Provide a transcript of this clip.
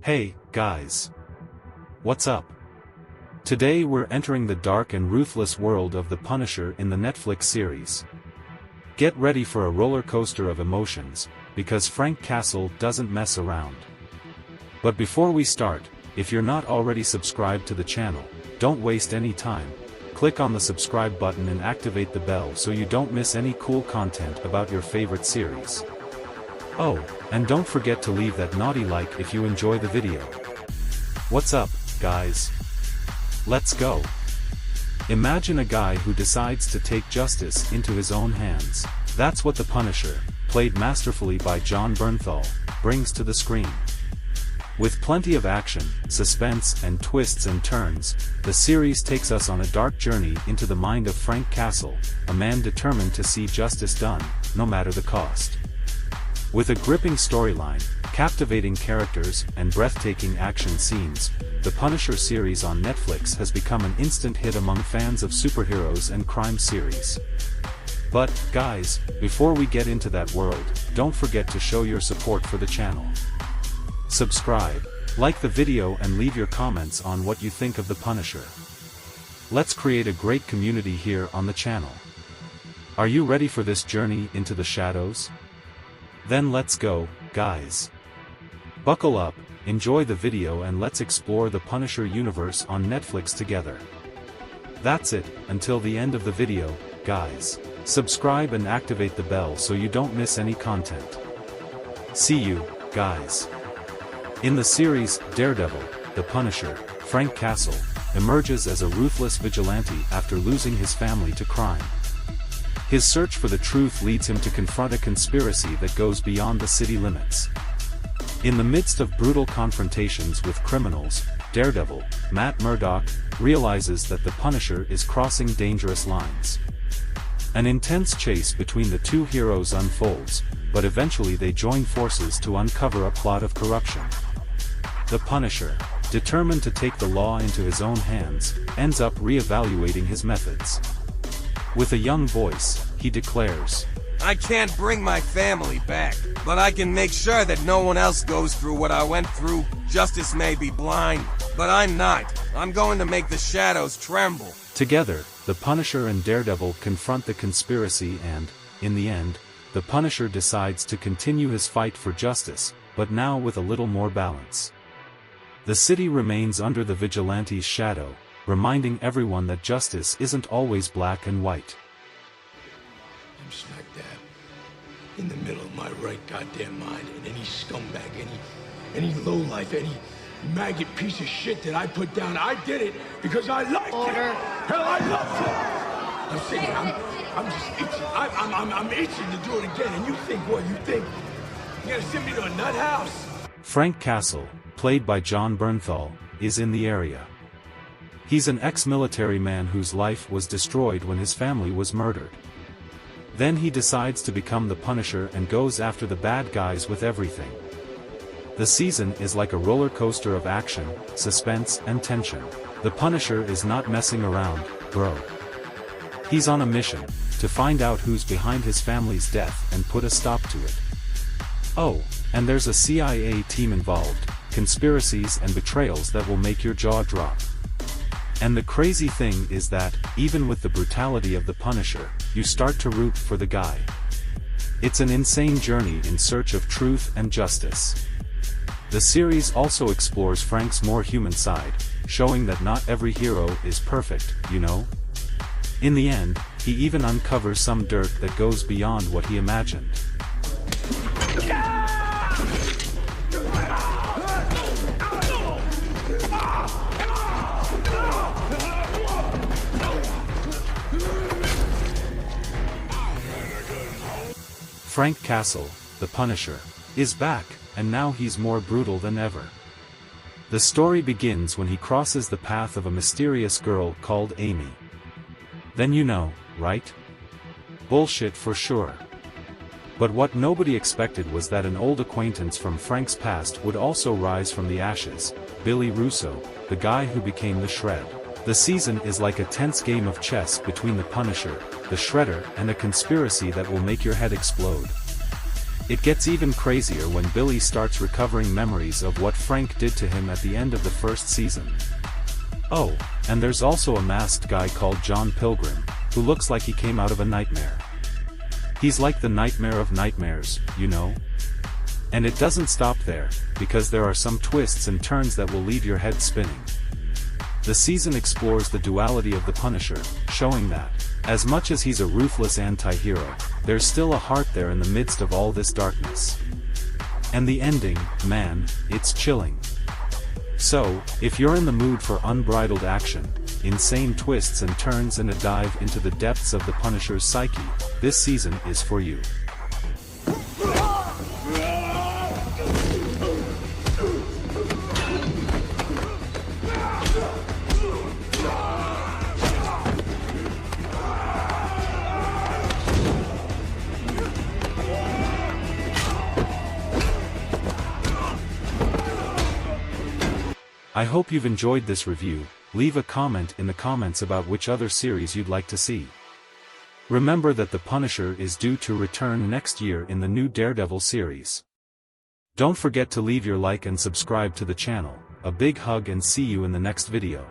Hey, guys. What's up? Today we're entering the dark and ruthless world of The Punisher in the Netflix series. Get ready for a roller coaster of emotions, because Frankcastle doesn't mess around. But before we start, if you're not already subscribed to the channel, don't waste any time. Click on the subscribe button and activate the bell so you don't miss any cool content about your favorite series. Oh, and don't forget to leave that naughty like if you enjoy the video. What's up, guys? Let's go. Imagine a guy who decides to take justice into his own hands. That's what The Punisher, played masterfully by Jon Bernthal, brings to the screen. With plenty of action, suspense and twists and turns, the series takes us on a dark journey into the mind of Frankcastle, a man determined to see justice done, no matter the cost. With a gripping storyline, captivating characters, and breathtaking action scenes, The Punisher series on Netflix has become an instant hit among fans of superheroes and crime series. But, guys, before we get into that world, don't forget to show your support for the channel. Subscribe, like the video and leave your comments on what you think of The Punisher. Let's create a great community here on the channel. Are you ready for this journey into the shadows? Then let's go, guys. Buckle up, enjoy the video and let's explore the Punisher universe on Netflix together. That's it, until the end of the video, guys. Subscribe and activate the bell so you don't miss any content. See you, guys. In the series, Daredevil, The Punisher, Frankcastle, emerges as a ruthless vigilante after losing his family to crime. His search for the truth leads him to confront a conspiracy that goes beyond the city limits. In the midst of brutal confrontations with criminals, Daredevil, Matt Murdock, realizes that the Punisher is crossing dangerous lines. An intense chase between the two heroes unfolds, but eventually they join forces to uncover a plot of corruption. The Punisher, determined to take the law into his own hands, ends up re-evaluating his methods. With a young voice, he declares, I can't bring my family back, but I can make sure that no one else goes through what I went through. Justice may be blind, but I'm not. I'm going to make the shadows tremble. Together, the Punisher and Daredevil confront the conspiracy and, in the end, the Punisher decides to continue his fight for justice, but now with a little more balance. The city remains under the vigilante's shadow, reminding everyone that justice isn't always black and white. I'm smack dab in the middle of my right goddamn mind, and any scumbag, any lowlife, any maggot piece of shit that I put down, I did it because I liked it. Hell, I loved it. I'm saying, I'm just itching. I'm itching to do it again. And you think what? You think you're gonna send me to a nut house? Frankcastle, played by Jon Bernthal, is in the area. He's an ex-military man whose life was destroyed when his family was murdered. Then he decides to become the Punisher and goes after the bad guys with everything. The season is like a roller coaster of action, suspense, and tension. The Punisher is not messing around, bro. He's on a mission, to find out who's behind his family's death and put a stop to it. Oh, and there's a CIA team involved, conspiracies and betrayals that will make your jaw drop. And the crazy thing is that, even with the brutality of the Punisher, you start to root for the guy. It's an insane journey in search of truth and justice. The series also explores Frank's more human side, showing that not every hero is perfect, you know? In the end, he even uncovers some dirt that goes beyond what he imagined. Frankcastle, the Punisher, is back, and now he's more brutal than ever. The story begins when he crosses the path of a mysterious girl called Amy. Then you know, right? Bullshit for sure. But what nobody expected was that an old acquaintance from Frank's past would also rise from the ashes, Billy Russo, the guy who became the Shred. The season is like a tense game of chess between the Punisher, the Shredder, and a conspiracy that will make your head explode. It gets even crazier when Billy starts recovering memories of what Frank did to him at the end of the first season. Oh, and there's also a masked guy called John Pilgrim, who looks like he came out of a nightmare. He's like the nightmare of nightmares, you know? And it doesn't stop there, because there are some twists and turns that will leave your head spinning. The season explores the duality of the Punisher, showing that, as much as he's a ruthless anti-hero, there's still a heart there in the midst of all this darkness. And the ending, man, it's chilling. So, if you're in the mood for unbridled action, insane twists and turns and a dive into the depths of the Punisher's psyche, this season is for you. I hope you've enjoyed this review. Leave a comment in the comments about which other series you'd like to see. Remember that the Punisher is due to return next year in the new Daredevil series. Don't forget to leave your like and subscribe to the channel. A big hug and see you in the next video.